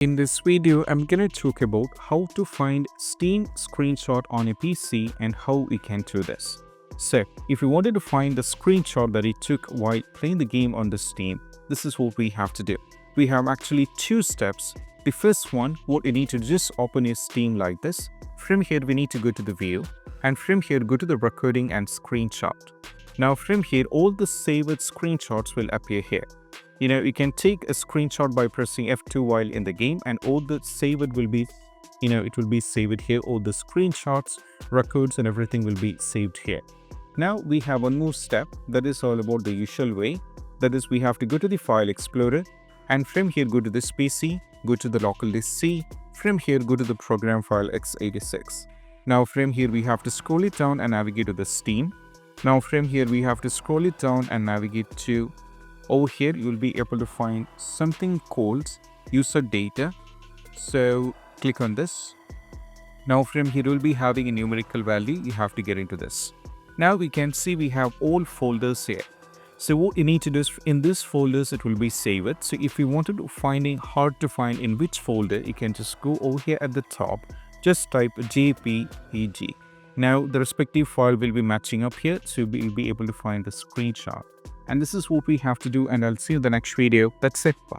In this video, I'm gonna talk about how to find Steam screenshot on a PC and how we can do this. So, if you wanted to find the screenshot that it took while playing the game on the Steam, this is what we have to do. We have actually two steps. The first one, what you need to just open your Steam like this. From here, we need to go to the view, and from here, go to the recording and screenshot. Now, from here, all the saved screenshots will appear here. You can take a screenshot by pressing F2 while in the game, and all the saved will be, it will be saved here. All the screenshots, records, and everything will be saved here. Now we have one more step that is all about the usual way. That is, we have to go to the File Explorer, and from here go to this PC, go to the local disk C. From here go to the program file x86. Now from here we have to scroll it down and navigate to the Steam. Now from here we have to scroll it down and navigate to over here. You will be able to find something called user data. So click on this. Now from here you will be having a numerical value. You have to get into this. Now we can see we have all folders here. So what you need to do is in this folders it will be saved. So if you wanted to finding hard to find in which folder, you can just go over here at the top, just type JPEG. Now the respective file will be matching up here, so you'll be able to find the screenshot. And this is what we have to do, and I'll see you in the next video. That's it. Bye.